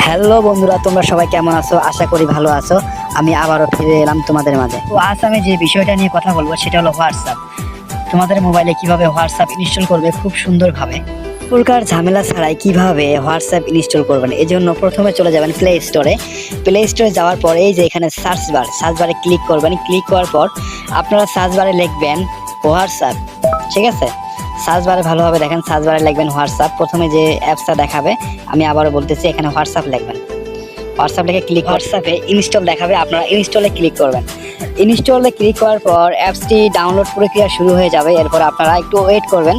Hello বন্ধুরা, তোমরা সবাই কেমন আছো? আশা করি ভালো আছো। আমি আবারও ফিরে এলাম তোমাদের মাঝে। তো আজ আমি যে বিষয়টা নিয়ে কথা বলবো সেটা হলো হোয়াটসঅ্যাপ। তোমাদের মোবাইলে কিভাবে হোয়াটসঅ্যাপ ইনস্টল করবে খুব সুন্দরভাবে, প্রকার ঝামেলা ছাড়াই কিভাবে হোয়াটসঅ্যাপ ইনস্টল করবেন। এই জন্য প্রথমে চলে যাবেন প্লে স্টোরে। প্লে স্টোরে যাওয়ার পর এই যে এখানে সার্চ বারে ক্লিক করবেন। ক্লিক করার পর আপনারা সার্চ বারে লিখবেন হোয়াটসঅ্যাপ। ঠিক আছে, সার্চ বারে ভালোভাবে দেখেন, সার্চ বারে লিখবেন হোয়াটসঅ্যাপ। প্রথমে যে অ্যাপসটা দেখাবে, আমি আবারও বলতেছি, এখানে হোয়াটসঅ্যাপ লিখবেন। হোয়াটসঅ্যাপ লিখে ক্লিক, হোয়াটসঅ্যাপে ইনস্টল দেখাবে, আপনারা ইনস্টলে ক্লিক করবেন। ইনস্টলে ক্লিক করার পর অ্যাপসটি ডাউনলোড প্রক্রিয়া শুরু হয়ে যাবে। এরপর আপনারা একটু ওয়েট করবেন।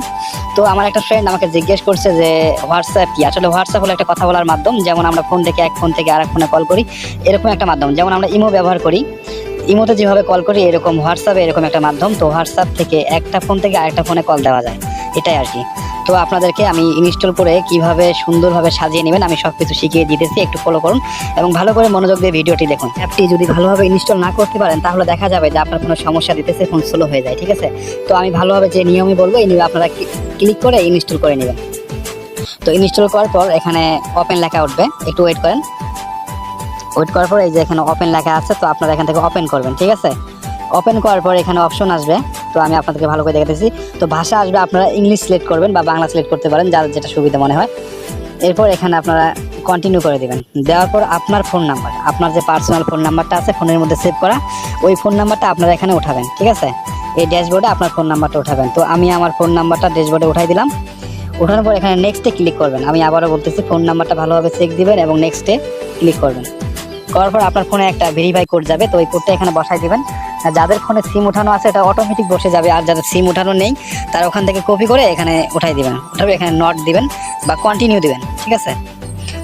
তো আমার একটা ফ্রেন্ড আমাকে জিজ্ঞেস করছে যে হোয়াটসঅ্যাপ কি। আসলে হোয়াটসঅ্যাপ হলো একটা কথা বলার মাধ্যম, যেমন আমরা ফোন থেকে এক ফোন থেকে আরেক ফোনে কল করি, এরকম একটা মাধ্যম। যেমন আমরা ইমো ব্যবহার করি, ইমোতে যেভাবে কল করি, এরকম হোয়াটসঅ্যাপে এরকম একটা মাধ্যম। তো হোয়াটসঅ্যাপ থেকে একটা ফোন থেকে আরেকটা ফোনে কল দেওয়া যায়, এটাই আর কি। তো আপনাদেরকে আমি ইনস্টল করে কিভাবে সুন্দরভাবে সাজিয়ে নেবেন আমি সব কিছু শিখিয়ে দিতেছি, একটু ফলো করুন এবং ভালো করে মনোযোগ দিয়ে ভিডিওটি দেখুন। অ্যাপটি যদি ভালোভাবে ইনস্টল না করতে পারেন তাহলে দেখা যাবে যে আপনার কোনো সমস্যা দিতেছে, ফোন স্লো হয়ে যায়। ঠিক আছে, তো আমি ভালোভাবে যে নিয়মই বলবো এই নিয়মে আপনারা ক্লিক করে ইনস্টল করে নেবেন। তো ইনস্টল করার পর এখানে ওপেন লেখা উঠবে, একটু ওয়েট করেন। ওয়েট করার পর এই যে এখানে ওপেন লেখা আছে, তো আপনারা এখান থেকে ওপেন করবেন। ঠিক আছে, ওপেন করার পর এখানে অপশন আসবে, তো আমি আপনাদেরকে ভালো করে দেখাতেছি। তো ভাষা আসবে, আপনারা ইংলিশ সিলেক্ট করবেন বা বাংলা সিলেক্ট করতে পারেন, যার যেটা সুবিধা মনে হয়। এরপর এখানে আপনারা কন্টিনিউ করে দেবেন। দেওয়ার পর আপনার ফোন নাম্বার, আপনার যে পার্সোনাল ফোন নাম্বারটা আছে ফোনের মধ্যে সেভ করা, ওই ফোন নাম্বারটা আপনারা এখানে উঠাবেন। ঠিক আছে, এই ড্যাশবোর্ডে আপনার ফোন নাম্বারটা উঠাবেন। তো আমি আমার ফোন নাম্বারটা ড্যাশবোর্ডে উঠাই দিলাম। ওঠানোর পর এখানে নেক্সটে ক্লিক করবেন। আমি আবারও বলতেছি, ফোন নাম্বারটা ভালোভাবে চেক দিবেন এবং নেক্সটে ক্লিক করবেন। করার পর আপনার ফোনে একটা ভেরিফাই কোড যাবে, তো ওই কোডটা এখানে বসাই দিবেন। যাদের ফোনে সিম ওঠানো আছে এটা অটোমেটিক বসে যাবে, আর যাদের সিম ওঠানো নেই তারা ওখান থেকে কপি করে এখানে উঠাই দিবেন। ওঠাবে এখানে নট দিবেন বা কন্টিনিউ দিবেন। ঠিক আছে,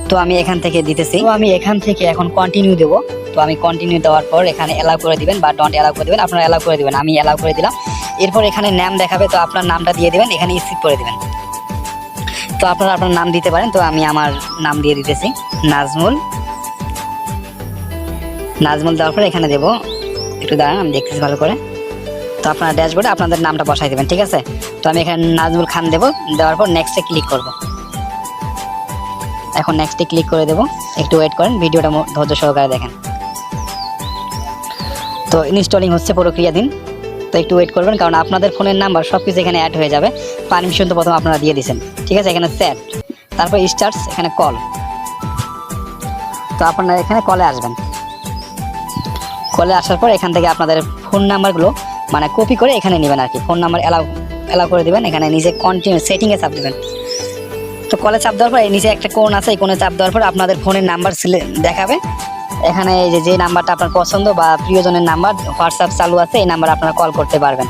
তো আমি এখান থেকে দিতেছি। তো আমি এখান থেকে এখন কন্টিনিউ দেবো। তো আমি কন্টিনিউ দেওয়ার পর এখানে অ্যালাউ করে দিবেন বা ডন্ট অ্যালাউ করে দিবেন, আপনারা অ্যালাউ করে দিবেন। আমি অ্যালাউ করে দিলাম। এরপর এখানে নাম দেখাবে, তো আপনার নামটা দিয়ে দিবেন, এখানে স্কিপ করে দিবেন। তো আপনারা আপনার নাম দিতে পারেন, তো আমি আমার নাম দিয়ে দিতেছি নাজমুল। দেওয়ার পরে এখানে দেবো, একটু দাঁড়ান আমি দেখতেছি ভালো করে। তো আপনার ড্যাশবোর্ডে আপনাদের নামটা বসাই দেবেন। ঠিক আছে, তো আমি এখানে নাজমুল খান দেবো। দেওয়ার পর নেক্সটে ক্লিক করব। এখন নেক্সটে ক্লিক করে দেবো, একটু ওয়েট করেন, ভিডিওটা ধৈর্য সহকারে দেখেন। তো ইনস্টলিং হচ্ছে, প্রক্রিয়াধীন। তো একটু ওয়েট করবেন, কারণ আপনাদের ফোনের নাম্বার সব কিছু এখানে অ্যাড হয়ে যাবে। পারমিশন তো প্রথম আপনারা দিয়ে দিয়েছেন। ঠিক আছে, এখানে সেট, তারপর স্টার্টস, এখানে কল। তো আপনারা এখানে কলে আসবেন। কলে আসার পর এখান থেকে আপনাদের ফোন নাম্বারগুলো মানে কপি করে এখানে নেবেন আর কি। ফোন নাম্বার অ্যালাউ করে দেবেন, এখানে নিচে কন্টিনিউ সেটিংয়ে চাপ দেবেন। তো কলে চাপ দেওয়ার পর নিচে একটা কোণ আছে, এই কোণে চাপ দেওয়ার পর আপনাদের ফোনের নাম্বার দেখাবে। এখানে যে নাম্বারটা আপনার পছন্দ বা প্রিয়জনের নাম্বার হোয়াটসঅ্যাপ চালু আছে, এই নাম্বার আপনারা কল করতে পারবেন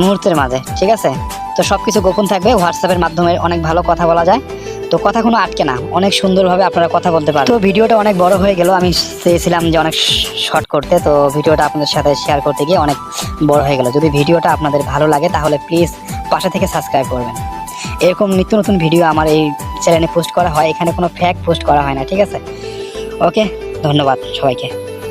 মুহূর্তের মাঝে। ঠিক আছে, তো সব কিছু গোপন থাকবে। হোয়াটসঅ্যাপের মাধ্যমে অনেক ভালো কথা বলা যায়, তো কথা কোনো আটকে না, অনেক সুন্দরভাবে আপনারা কথা বলতে পারেন। তো ভিডিওটা অনেক বড় হয়ে গেল, আমি চেয়েছিলাম যে অনেক শর্ট করতে, তো ভিডিওটা আপনাদের সাথে শেয়ার করতে গিয়ে অনেক বড় হয়ে গেল। যদি ভিডিওটা আপনাদের ভালো লাগে তাহলে প্লিজ পাশে থেকে সাবস্ক্রাইব করবেন। এরকম নিত্য নতুন ভিডিও আমার এই চ্যানেলে পোস্ট করা হয়, এখানে কোনো ফ্যাক পোস্ট করা হয় না। ঠিক আছে, ওকে, ধন্যবাদ সবাইকে।